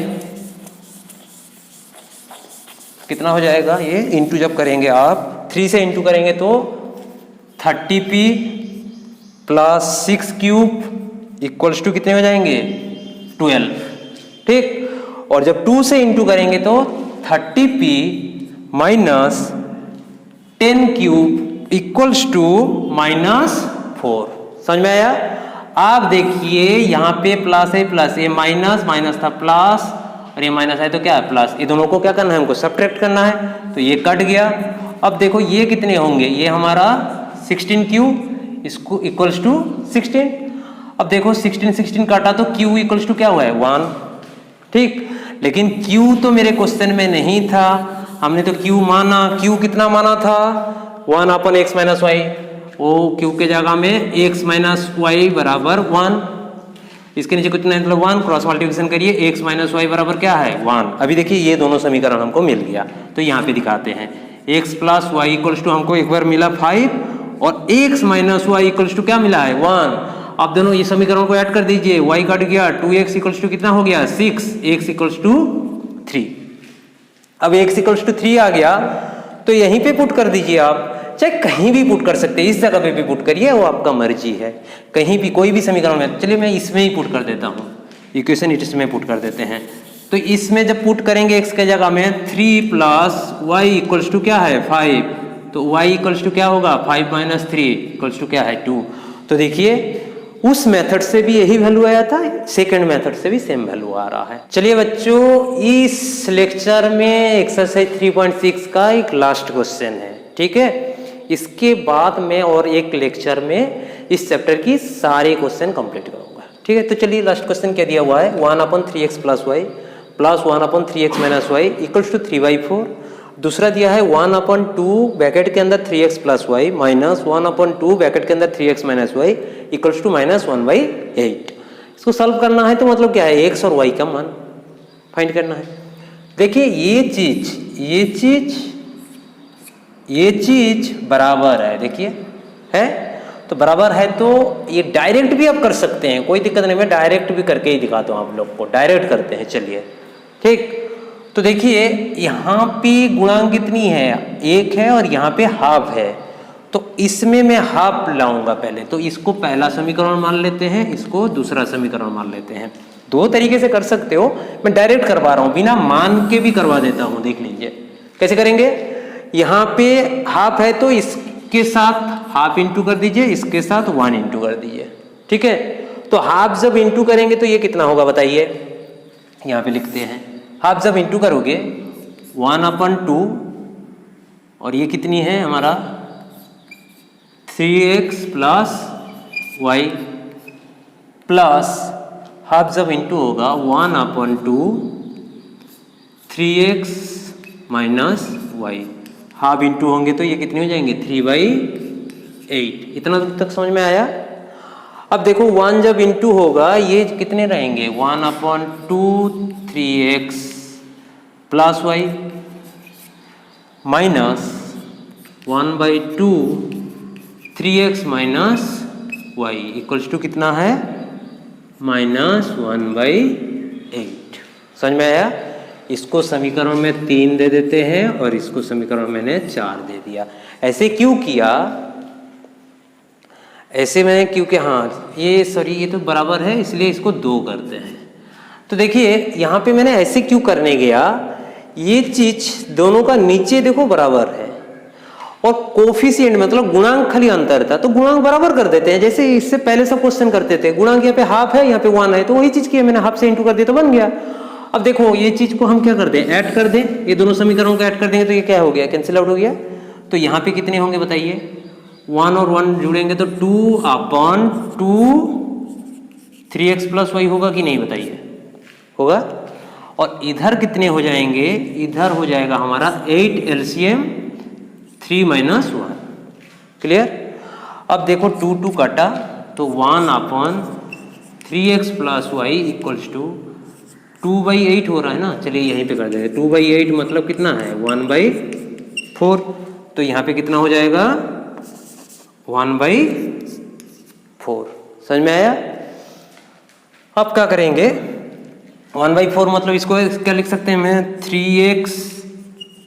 कितना हो जाएगा ये, इंटू जब करेंगे आप 3 से इंटू करेंगे तो 30p plus 6 cube equals to कितने हो जाएंगे 12। ठीक, और जब 2 से इंटू करेंगे तो 30p minus 10 cube equals to -4। समझ में आया? आप देखिए यहाँ पे प्लस है प्लस, ये माइनस माइनस था प्लस और ये माइनस है तो क्या है प्लस। ये दोनों को क्या करना है, हमको सब्ट्रैक्ट करना है। तो ये कट गया। अब देखो ये कितने होंगे, ये हमारा 16 क्यूब इसको इक्वल्स टू 16। अब देखो 16 काटा तो q इक्वल्स टू क्या हुआ है 1। ठीक, लेकिन q तो मेरे क्वेश्चन में नहीं था, हमने तो q माना। q कितना माना था 1/x - y, वो q के जगह में x - y बराबर 1। इसके नीचे कितना मतलब 1, क्रॉस मल्टीप्लिकेशन करिए, x - y बराबर क्या है 1। अभी देखिए ये दोनों समीकरण हमको मिल गया, तो यहाँ पे दिखाते हैं x + y इक्वल्स टू हमको एक बार मिला 5 और x - y इक्वल्स टू क्या मिला है 1। अब दोनों ये समीकरण को ऐड कर दीजिए, y कट गया, 2x इक्वल्स टू कितना हो गया 6, x इक्वल्स टू 3। अब x इक्वल्स टू 3 आ गया तो यहीं पे पुट कर दीजिए आप, चाहे कहीं भी पुट कर सकते हैं, इस जगह पे भी पुट करिए, वो आपका मर्जी है, कहीं भी कोई भी समीकरण में। चलिए मैं इसमें ही पुट कर देता हूँ, इक्वेशन इसमें पुट कर देते हैं। तो इसमें जब पुट करेंगे x के जगह में 3 + y इक्वल्स टू क्या है 5, तो y इक्वल्स टू क्या होगा 5 - 3 इक्वल्स टू क्या है 2। तो देखिए उस मेथड से भी यही वैल्यू आया था, सेकंड मेथड से भी सेम वैल्यू आ रहा है। चलिए बच्चों, इस लेक्चर में एक्सरसाइज 3.6 का एक लास्ट क्वेश्चन है। ठीक है, इसके बाद मैं और एक लेक्चर में इस चैप्टर की सारे क्वेश्चन कंप्लीट करूंगा। ठीक है, तो चलिए लास्ट क्वेश्चन क्या दिया हुआ है, 1/3x + y plus 1/3x - y equals to 3/4। दूसरा दिया है 1/2 ब्रैकेट के अंदर 3x + y माइनस 1/2 ब्रैकेट के अंदर 3x - y इक्वल्स टू -1/8। इसको सॉल्व करना है तो मतलब क्या है, x और y का मान फाइंड करना है। देखिए ये चीज बराबर है, देखिए है, तो बराबर है तो ये डायरेक्ट भी आप कर सकते हैं, कोई दिक्कत नहीं, मैं डायरेक्ट भी करके ही दिखाता हूँ आप लोग को। डायरेक्ट करते हैं, चलिए। ठीक, तो देखिए यहाँ पे गुणांक कितनी है 1 है और यहाँ पे हाफ है, तो इसमें मैं हाफ लाऊंगा पहले। तो इसको पहला समीकरण मान लेते हैं, इसको दूसरा समीकरण मान लेते हैं। दो तरीके से कर सकते हो, मैं डायरेक्ट करवा रहा हूँ, बिना मान के भी करवा देता हूँ। देख लीजिए कैसे करेंगे। यहाँ पे हाफ है तो इसके साथ हाफ इंटू कर दीजिए, इसके साथ 1 इंटू कर दीजिए। ठीक है, तो हाफ जब इंटू करेंगे तो ये कितना होगा बताइए, यहाँ पे लिखते हैं। हाफ जब इंटू करोगे 1/2 और ये कितनी है हमारा 3x plus y plus half जब इंटू होगा 1/2 3x minus Y, half into होंगे तो ये कितने हो जाएंगे 3/8। इतना दूर तक समझ में आया। अब देखो 1 जब इंटू होगा ये कितने रहेंगे 1/2 3x plus y minus 1/2 3x minus y equals to कितना है -1/8। समझ में आया। इसको समीकरण में 3 दे देते हैं और इसको समीकरण में मैंने 4 दे दिया। ऐसे क्यों किया, ऐसे में क्योंकि हाँ ये तो बराबर है इसलिए इसको 2 करते हैं। तो देखिए यहाँ पे मैंने ऐसे क्यों करने गया, ये चीज दोनों का नीचे देखो बराबर है और कोफिशिएंट मतलब गुणांक खाली अंतर था तो गुणांक बराबर कर देते हैं। जैसे इससे पहले सब क्वेश्चन करते थे, गुणांक यहाँ पे हाफ है यहाँ पे 1 है तो वही चीज किया मैंने, हाफ से इंटू कर दिया तो बन गया। अब देखो ये चीज को हम क्या कर दें, ऐड कर दें, ये दोनों समीकरणों को ऐड कर देंगे तो ये क्या हो गया कैंसिल आउट हो गया। तो यहाँ पे कितने होंगे बताइए, 1 और 1 जुड़ेंगे तो 2/2 3x प्लस वाई होगा कि नहीं बताइए, होगा। और इधर कितने हो जाएंगे, इधर हो जाएगा हमारा 8 LCM 3 - 1। क्लियर। अब देखो 2 2 काटा तो 1/3x plus y equals to 2/8 हो रहा है ना, चलिए यहीं पे कर देते हैं। 2/8 मतलब कितना है 1/4, तो यहाँ पे कितना हो जाएगा 1/4। समझ में आया। अब क्या करेंगे 1/4 मतलब इसको क्या लिख सकते हैं, मैं 3x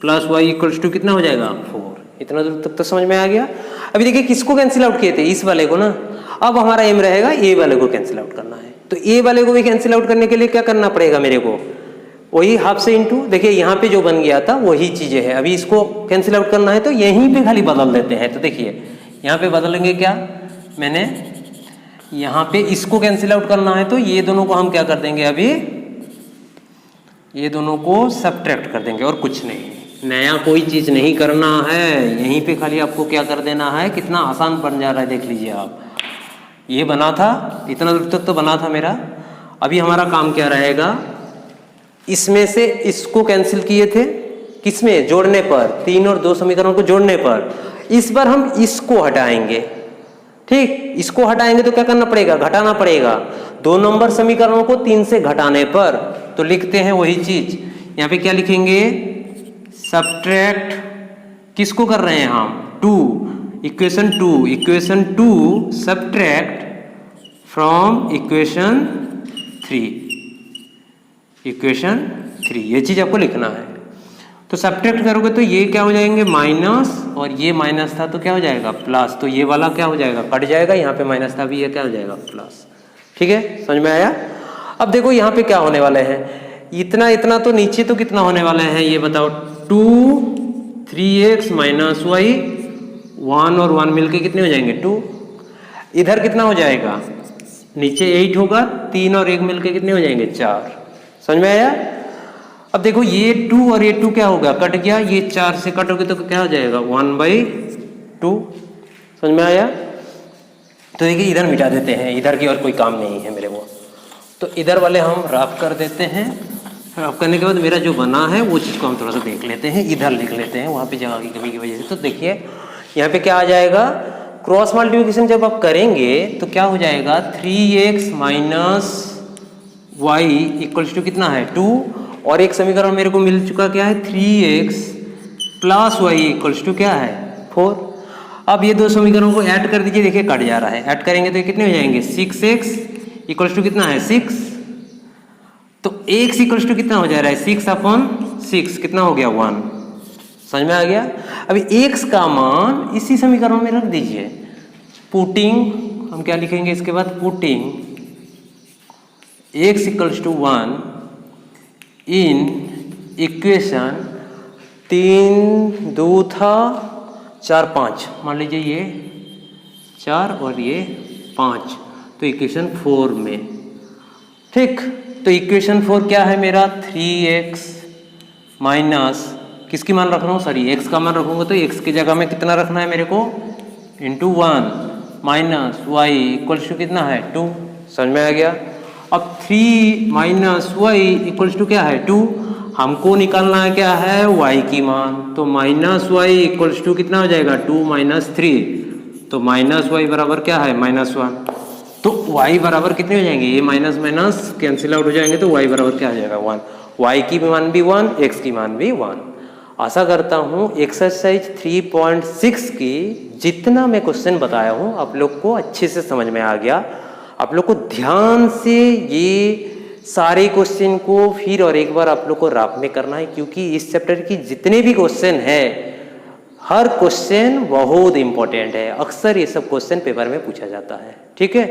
plus y equals to कितना हो जाएगा 4। इतना दूर तक तो समझ में आ गया। अभी देखिए किसको कैंसिल आउट किए थे, इस वाले को ना। अब हमारा एम रहेगा ए वाले को कैंसिल आउट करना है, तो ए वाले को भी कैंसिल आउट करने के लिए क्या करना पड़ेगा मेरे को, वही हाफ से इंटू। देखिए यहाँ पे जो बन गया था वही चीजें है, अभी इसको कैंसिल आउट करना है तो यहीं पे खाली बदल देते हैं। तो देखिए यहाँ पे बदलेंगे क्या, मैंने यहाँ पे इसको कैंसिल आउट करना है तो ये दोनों को हम क्या कर देंगे, अभी ये दोनों को सब्ट्रैक्ट कर देंगे और कुछ नहीं, नया कोई चीज नहीं करना है। यहीं पे खाली आपको क्या कर देना है, कितना आसान बन जा रहा है देख लीजिए आप। ये बना था, इतना दूर तक तो बना था मेरा। अभी हमारा काम क्या रहेगा, इसमें से इसको कैंसिल किए थे, किसमें जोड़ने पर, 3 और 2 समीकरणों को जोड़ने पर। इस बार हम इसको हटाएंगे, ठीक। इसको हटाएंगे तो क्या करना पड़ेगा, घटाना पड़ेगा। 2 नंबर समीकरणों को 3 से घटाने पर, तो लिखते हैं वही चीज। यहाँ पे क्या लिखेंगे, सब्ट्रैक्ट किसको कर रहे हैं हम, 2 इक्वेशन 2 सब्ट्रैक्ट फ्रॉम इक्वेशन 3, ये चीज आपको लिखना है। तो सब्ट्रैक्ट करोगे तो ये क्या हो जाएंगे माइनस, और ये माइनस था तो क्या हो जाएगा प्लस, तो ये वाला क्या हो जाएगा कट जाएगा, यहाँ पे माइनस था भी ये क्या हो जाएगा प्लस। ठीक है, समझ में आया। अब देखो यहाँ पे क्या होने वाले हैं, इतना तो नीचे तो कितना होने वाला है ये बताओ, 2 3x माइनस वाई, 1 और 1 मिलके कितने हो जाएंगे 2। इधर कितना हो जाएगा, नीचे 8 होगा, 3 और 1 मिलके कितने हो जाएंगे 4। समझ में आया। अब देखो ये 2 और ये 2 क्या होगा, कट गया, ये 4 से कटोगे तो क्या हो जाएगा 1/2। समझ में आया। तो देखिए इधर मिटा देते हैं, इधर की और कोई काम नहीं है मेरे को, तो इधर वाले हम रफ कर देते हैं। रफ करने के बाद मेरा जो बना है वो चीज़ को हम थोड़ा सा देख लेते हैं, इधर लिख लेते हैं, वहाँ पे जगह की कमी की वजह से। तो देखिए यहाँ पे क्या आ जाएगा, क्रॉस मल्टीप्लिकेशन जब आप करेंगे तो क्या हो जाएगा 3x minus y equals to कितना है 2, और एक समीकरण मेरे को मिल चुका क्या है 3x plus y equals to क्या है 4। अब ये 2 समीकरणों को ऐड कर दीजिए, देखिए कट जा रहा है, ऐड करेंगे तो ये कितने हो जाएंगे 6x इक्वल्स टू कितना है 6, तो x इक्वल्स टू कितना हो जा रहा है 6/6, कितना हो गया 1। समझ में आ गया। अभी x का मान इसी समीकरण में रख दीजिए, पुटिंग हम क्या लिखेंगे इसके बाद, putting x equals to 1 in equation 3 2 था 4 5, मान लीजिए ये 4 और ये 5, तो इक्वेशन 4 में, ठीक। तो इक्वेशन 4 क्या है मेरा 3x माइनस किसकी मान रख रहा हूँ, सॉरी एक्स का मान रखूंगा तो एक्स की जगह में कितना रखना है मेरे को, into 1 minus y equals to कितना है 2। समझ में आ गया। अब 3 माइनस वाई इक्वल्स टू क्या है 2। हमको निकालना है क्या है, y की मान, तो माइनस वाई इक्वल्स टू कितना हो जाएगा 2 माइनस 3, तो माइनस वाई बराबर क्या है -1। तो y बराबर कितने हो जाएंगे, ये माइनस माइनस कैंसिल आउट हो जाएंगे, तो y बराबर क्या हो जाएगा 1। y की मान भी 1, x की मान भी 1। आशा करता हूँ एक्सरसाइज 3.6 की जितना मैं क्वेश्चन बताया हूँ आप लोग को अच्छे से समझ में आ गया। आप लोग को ध्यान से ये सारे क्वेश्चन को फिर और एक बार आप लोग को रफ में करना है, क्योंकि इस चैप्टर की जितने भी क्वेश्चन है हर क्वेश्चन बहुत इंपॉर्टेंट है। अक्सर ये सब क्वेश्चन पेपर में पूछा जाता है। ठीक है।